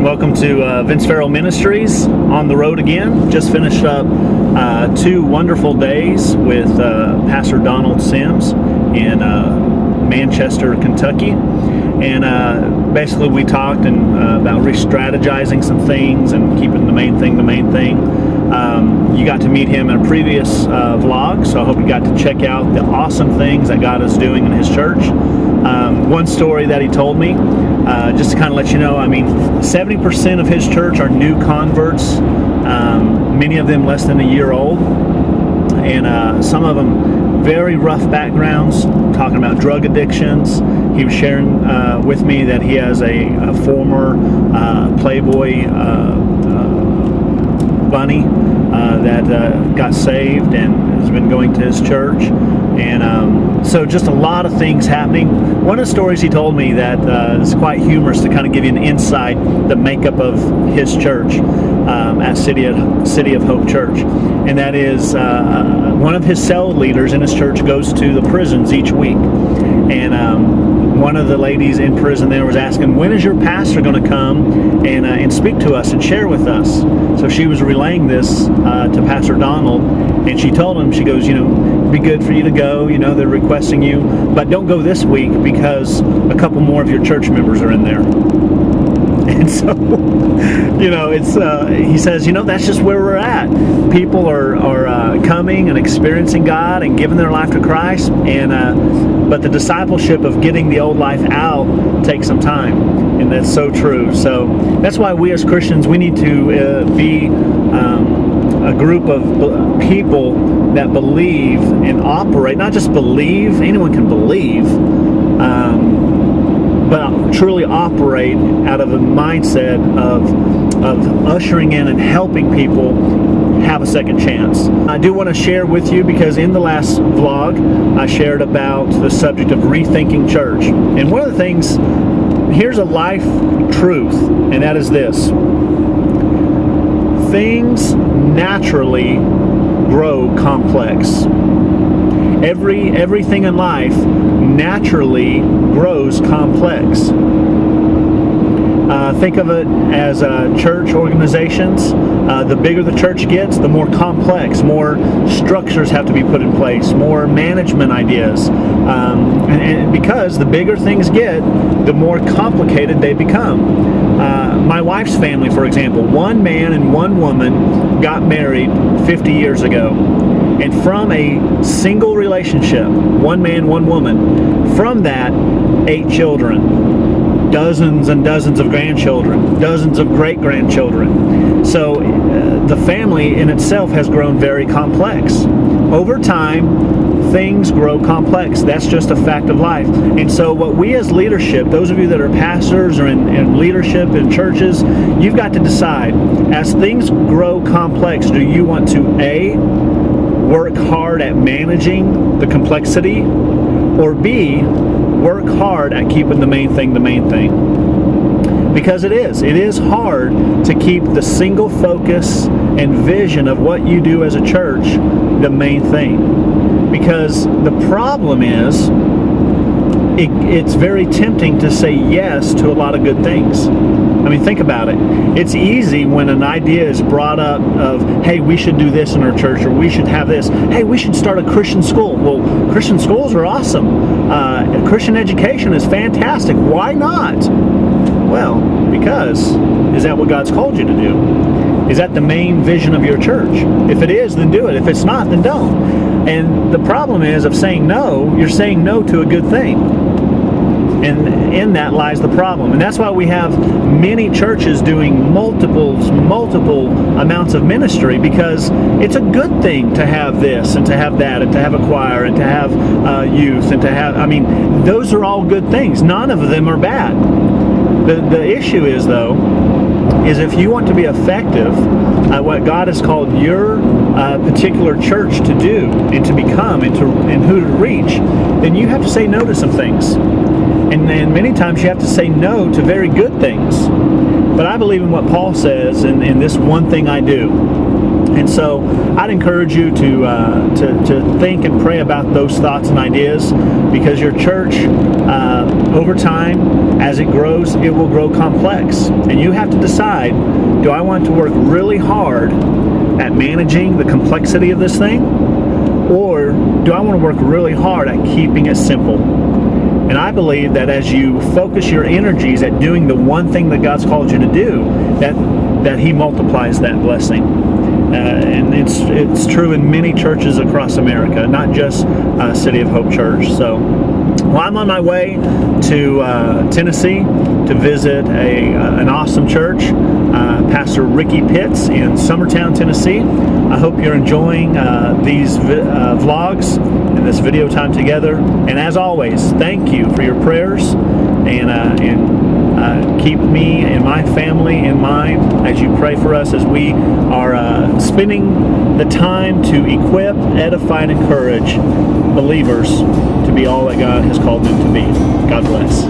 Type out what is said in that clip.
Welcome to Vince Farrell Ministries, on the road again. Just finished up 2 wonderful days with Pastor Donald Sims in Manchester, Kentucky. And basically we talked about re-strategizing some things and keeping the main thing the main thing. You got to meet him in a previous vlog, so I hope you got to check out the awesome things that God is doing in his church. One story that he told me, just to kind of let you know, 70% of his church are new converts, many of them less than a year old, and some of them very rough backgrounds, talking about drug addictions. He was sharing with me that he has a former Playboy bunny that got saved and has been going to his church. And so just a lot of things happening. One of the stories he told me that is quite humorous to kind of give you an insight, the makeup of his church at City of Hope Church. And that is one of his cell leaders in his church goes to the prisons each week. And one of the ladies in prison there was asking, when is your pastor going to come and speak to us and share with us? So she was relaying this to Pastor Donald, and she told him, she goes, it'd be good for you to go, they're requesting you, but don't go this week because a couple more of your church members are in there. And so, it's he says, that's just where we're at. People are coming and experiencing God and giving their life to Christ, and but the discipleship of getting the old life out takes some time, and that's so true. So that's why we as Christians, we need to be a group of people that believe and operate, not just believe, anyone can believe, but truly operate out of a mindset of ushering in and helping people have a second chance. I do want to share with you, because in the last vlog I shared about the subject of rethinking church. And one of the things, here's a life truth, and that is this: things naturally grow complex. Everything in life naturally grows complex. Think of it as church organizations. The bigger the church gets, the more complex, more structures have to be put in place, more management ideas. And because the bigger things get, the more complicated they become. My wife's family, for example, one man and one woman got married 50 years ago. And from a single relationship, one man, one woman, from that, 8 children, dozens and dozens of grandchildren, dozens of great-grandchildren. So the family in itself has grown very complex. Over time, things grow complex. That's just a fact of life. And so what we as leadership, those of you that are pastors or in leadership in churches, you've got to decide, as things grow complex, do you want to A, work hard at managing the complexity, or B, work hard at keeping the main thing the main thing? Because it is hard to keep the single focus and vision of what you do as a church the main thing. Because the problem is, it's very tempting to say yes to a lot of good things. Think about it. It's easy when an idea is brought up of, hey, we should do this in our church, or we should have this. Hey, we should start a Christian school. Well, Christian schools are awesome. Christian education is fantastic. Why not? Well, because is that what God's called you to do? Is that the main vision of your church? If it is, then do it. If it's not, then don't. And the problem is, of saying no, you're saying no to a good thing. And in that lies the problem. And that's why we have many churches doing multiple amounts of ministry, because it's a good thing to have this and to have that and to have a choir and to have youth and to have, those are all good things. None of them are bad. The issue is, though, is if you want to be effective at what God has called your particular church to do and to become and who to reach, then you have to say no to some things. And many times you have to say no to very good things. But I believe in what Paul says in this one thing I do. And so I'd encourage you to think and pray about those thoughts and ideas, because your church over time, as it grows, it will grow complex. And you have to decide, do I want to work really hard at managing the complexity of this thing? Or do I want to work really hard at keeping it simple? And I believe that as you focus your energies at doing the one thing that God's called you to do, that He multiplies that blessing. And it's true in many churches across America, not just City of Hope Church. So, well, I'm on my way to Tennessee to visit an awesome church, Pastor Ricky Pitts in Summertown, Tennessee. I hope you're enjoying these vlogs and this video time together. And as always, thank you for your prayers, and keep me and my family in mind as you pray for us as we are spending the time to equip, edify, and encourage believers to be all that God has called them to be. God bless.